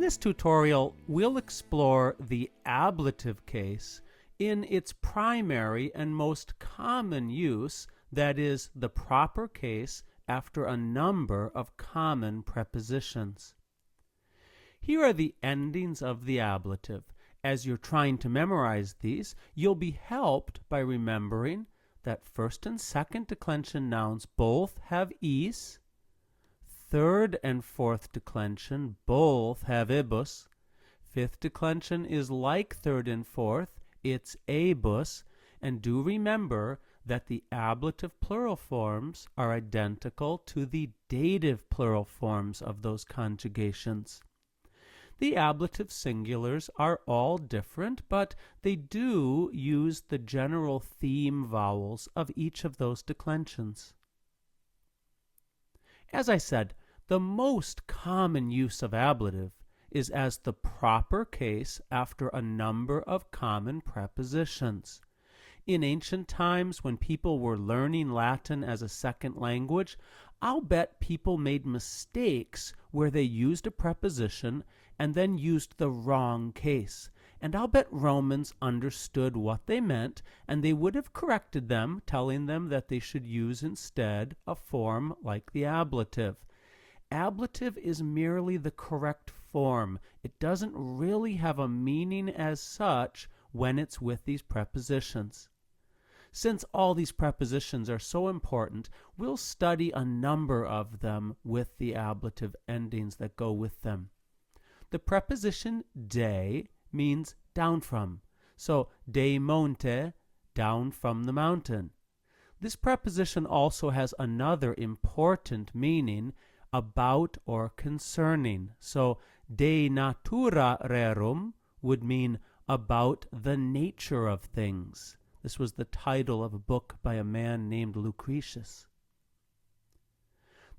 In this tutorial, we'll explore the ablative case in its primary and most common use, that is, the proper case after a number of common prepositions. Here are the endings of the ablative. As you're trying to memorize these, you'll be helped by remembering that first and second declension nouns both have is, third and fourth declension both have ibus, fifth declension is like third and fourth, it's abus, and do remember that the ablative plural forms are identical to the dative plural forms of those conjugations. The ablative singulars are all different, but they do use the general theme vowels of each of those declensions. As I said, the most common use of ablative is as the proper case after a number of common prepositions. In ancient times, when people were learning Latin as a second language, I'll bet people made mistakes where they used a preposition and then used the wrong case. And I'll bet Romans understood what they meant, and they would have corrected them, telling them that they should use instead a form like the ablative. Ablative is merely the correct form. It doesn't really have a meaning as such when it's with these prepositions. Since all these prepositions are so important, we'll study a number of them with the ablative endings that go with them. The preposition de means down from. So, de monte, down from the mountain. This preposition also has another important meaning, about or concerning. So, de natura rerum would mean about the nature of things. This was the title of a book by a man named Lucretius.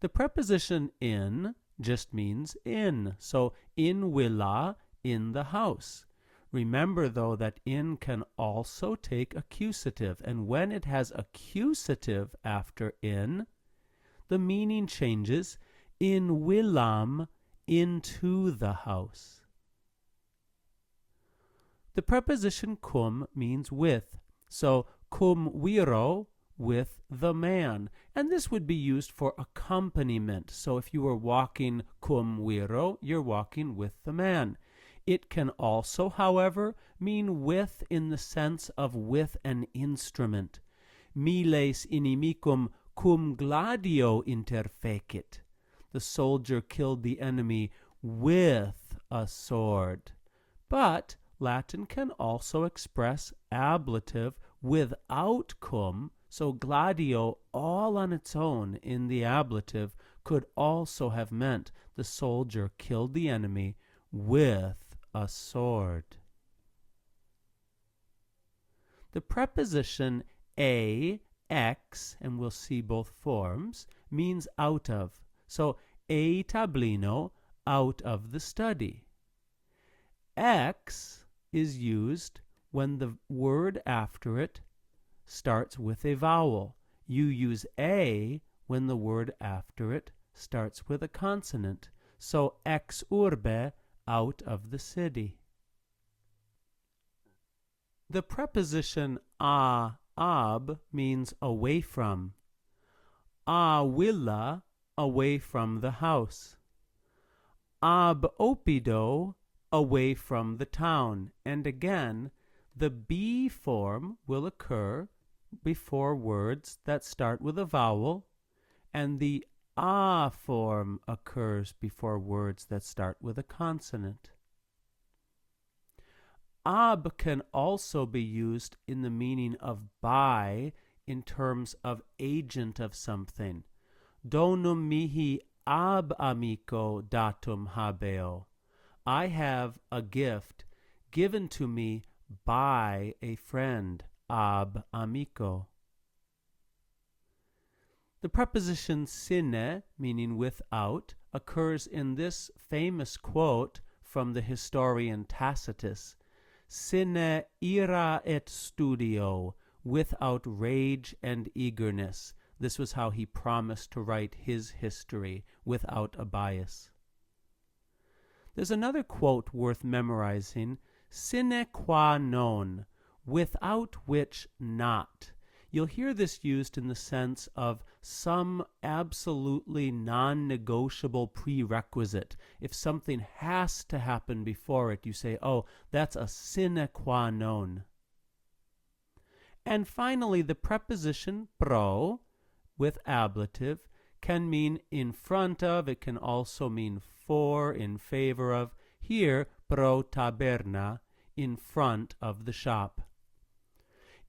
The preposition in just means in. So, in villa, in the house. Remember, though, that in can also take accusative, and when it has accusative after in, the meaning changes in villam, into the house. The preposition cum means with. So, cum viro, with the man. And this would be used for accompaniment. So if you were walking cum viro, you're walking with the man. It can also, however, mean with in the sense of with an instrument. Miles inimicum cum gladio interfecit. The soldier killed the enemy with a sword. But Latin can also express ablative without cum, so gladio all on its own in the ablative could also have meant the soldier killed the enemy with a sword. The preposition ex, and we'll see both forms, means out of. So, e tablino, out of the study. Ex is used when the word after it starts with a vowel. You use a when the word after it starts with a consonant. So, ex urbe, out of the city. The preposition ab means away from. A villa, away from the house. Ab opido, away from the town. And again, the be form will occur before words that start with a vowel, and the a form occurs before words that start with a consonant. Ab can also be used in the meaning of by in terms of agent of something. Donum mihi ab amico datum habeo. I have a gift given to me by a friend, ab amico. The preposition sine, meaning without, occurs in this famous quote from the historian Tacitus. Sine ira et studio, without rage and eagerness. This was how he promised to write his history, without a bias. There's another quote worth memorizing: sine qua non, without which not. You'll hear this used in the sense of some absolutely non-negotiable prerequisite. If something has to happen before it, you say, oh, that's a sine qua non. And finally, the preposition pro with ablative can mean in front of. It can also mean for, in favor of. Here, pro taberna, in front of the shop.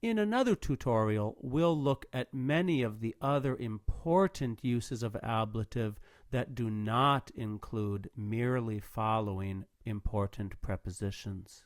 In another tutorial, we'll look at many of the other important uses of ablative that do not include merely following important prepositions.